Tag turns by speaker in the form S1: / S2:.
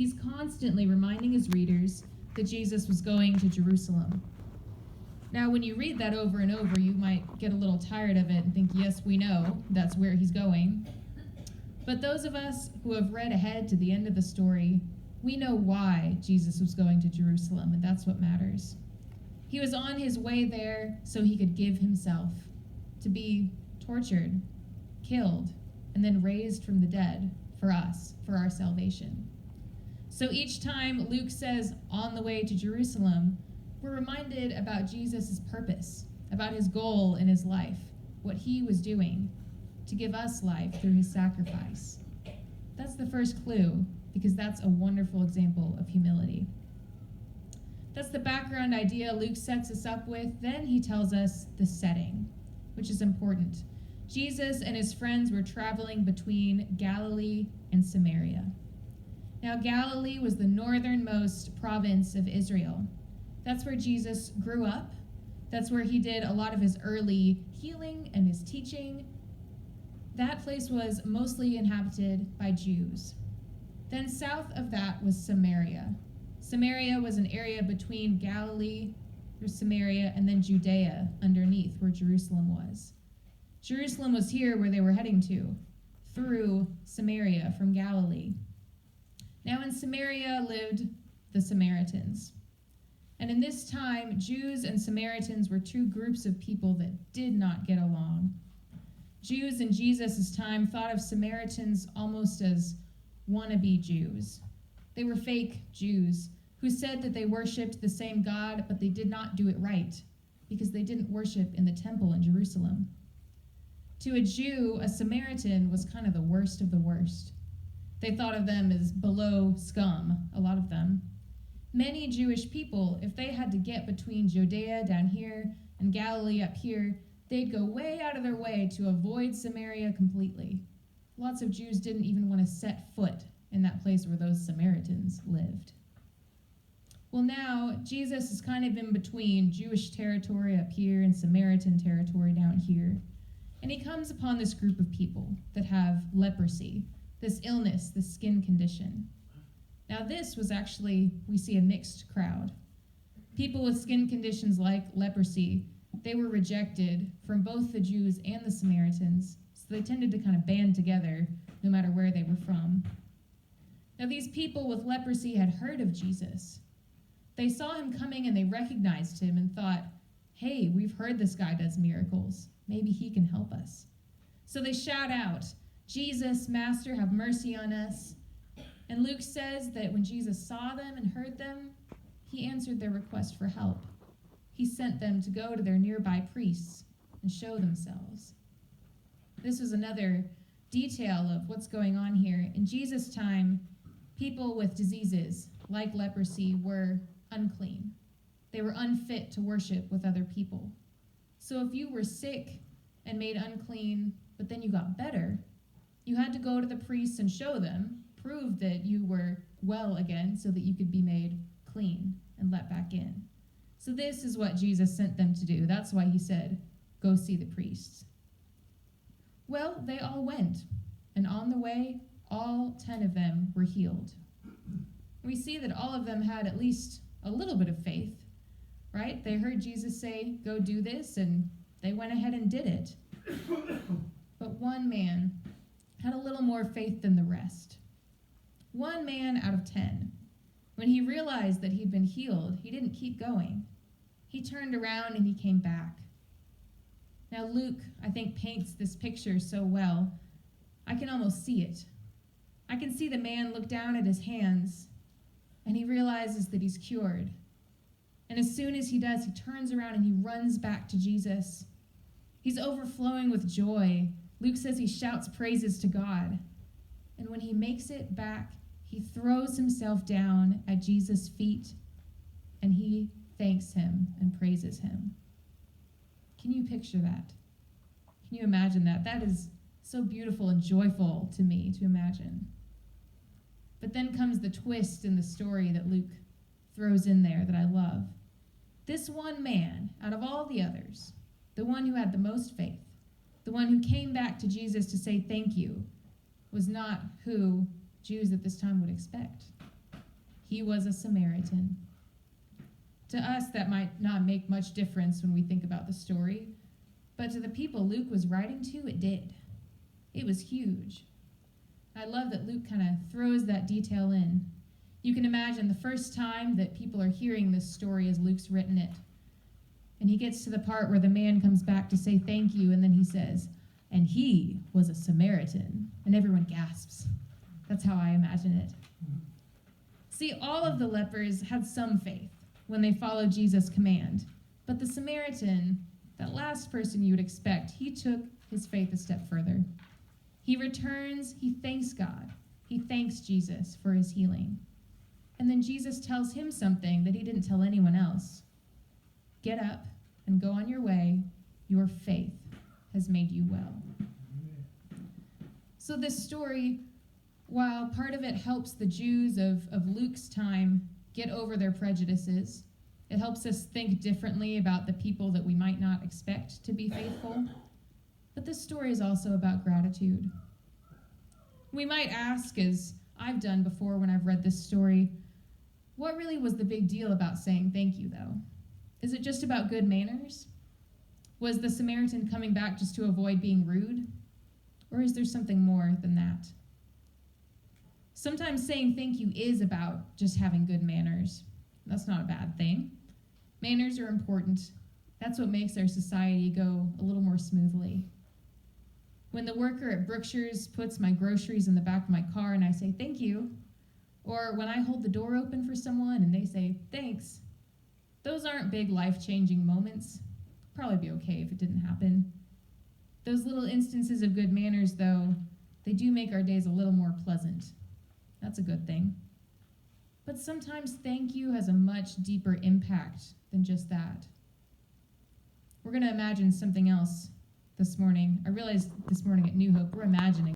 S1: he's constantly reminding his readers that Jesus was going to Jerusalem. Now, when you read that over and over, you might get a little tired of it and think, yes, we know that's where he's going. But those of us who have read ahead to the end of the story, we know why Jesus was going to Jerusalem, and that's what matters. He was on his way there so he could give himself to be tortured, killed, and then raised from the dead for us, for our salvation. So each time Luke says, on the way to Jerusalem, we're reminded about Jesus' purpose, about his goal in his life, what he was doing to give us life through his sacrifice. That's the first clue, because that's a wonderful example of humility. That's the background idea Luke sets us up with. Then he tells us the setting, which is important. Jesus and his friends were traveling between Galilee and Samaria. Now, Galilee was the northernmost province of Israel. That's where Jesus grew up. That's where he did a lot of his early healing and his teaching. That place was mostly inhabited by Jews. Then south of that was Samaria. Samaria was an area between Galilee, or Samaria, and then Judea underneath where Jerusalem was. Jerusalem was here where they were heading to, through Samaria from Galilee. Now in Samaria lived the Samaritans. And in this time, Jews and Samaritans were two groups of people that did not get along. Jews in Jesus' time thought of Samaritans almost as wannabe Jews. They were fake Jews who said that they worshipped the same God, but they did not do it right because they didn't worship in the temple in Jerusalem. To a Jew, a Samaritan was kind of the worst of the worst. They thought of them as below scum, a lot of them. Many Jewish people, if they had to get between Judea down here and Galilee up here, they'd go way out of their way to avoid Samaria completely. Lots of Jews didn't even want to set foot in that place where those Samaritans lived. Well, now, Jesus is kind of in between Jewish territory up here and Samaritan territory down here. And he comes upon this group of people that have leprosy, this illness, this skin condition. Now this was actually, we see a mixed crowd. People with skin conditions like leprosy, they were rejected from both the Jews and the Samaritans, so they tended to kind of band together no matter where they were from. Now these people with leprosy had heard of Jesus. They saw him coming and they recognized him and thought, hey, we've heard this guy does miracles. Maybe he can help us. So they shout out, Jesus, Master, have mercy on us. And Luke says that when Jesus saw them and heard them, he answered their request for help. He sent them to go to their nearby priests and show themselves. This was another detail of what's going on here. In Jesus' time, people with diseases like leprosy were unclean. They were unfit to worship with other people. So if you were sick and made unclean, but then you got better, you had to go to the priests and show them, prove that you were well again so that you could be made clean and let back in. So this is what Jesus sent them to do. That's why he said, go see the priests. Well, they all went, and on the way, all 10 of them were healed. We see that all of them had at least a little bit of faith, right? They heard Jesus say, go do this, and they went ahead and did it. But one man had a little more faith than the rest. One man out of 10. When he realized that he'd been healed, he didn't keep going. He turned around and he came back. Now Luke, I think, paints this picture so well. I can almost see it. I can see the man look down at his hands, and he realizes that he's cured. And as soon as he does, he turns around and he runs back to Jesus. He's overflowing with joy. Luke says he shouts praises to God. And when he makes it back, he throws himself down at Jesus' feet, and he thanks him and praises him. Can you picture that? Can you imagine that? That is so beautiful and joyful to me to imagine. But then comes the twist in the story that Luke throws in there that I love. This one man, out of all the others, the one who had the most faith, the one who came back to Jesus to say thank you, was not who Jews at this time would expect. He was a Samaritan. To us, that might not make much difference when we think about the story, but to the people Luke was writing to, it did. It was huge. I love that Luke kind of throws that detail in. You can imagine the first time that people are hearing this story as Luke's written it. And he gets to the part where the man comes back to say thank you, and then he says, and he was a Samaritan. And everyone gasps. That's how I imagine it. See, all of the lepers had some faith when they followed Jesus' command. But the Samaritan, that last person you would expect, he took his faith a step further. He returns, he thanks God. He thanks Jesus for his healing. And then Jesus tells him something that he didn't tell anyone else. Get up and go on your way. Your faith has made you well. So this story, while part of it helps the Jews of Luke's time get over their prejudices, it helps us think differently about the people that we might not expect to be faithful. But this story is also about gratitude. We might ask, as I've done before when I've read this story, what really was the big deal about saying thank you, though? Is it just about good manners? Was the Samaritan coming back just to avoid being rude? Or is there something more than that? Sometimes saying thank you is about just having good manners. That's not a bad thing. Manners are important. That's what makes our society go a little more smoothly. When the worker at Brookshire's puts my groceries in the back of my car and I say thank you, or when I hold the door open for someone and they say thanks, those aren't big life-changing moments. Probably be okay if it didn't happen. Those little instances of good manners, though, they do make our days a little more pleasant. That's a good thing. But sometimes thank you has a much deeper impact than just that. We're going to imagine something else this morning. I realized this morning at New Hope, we're imagining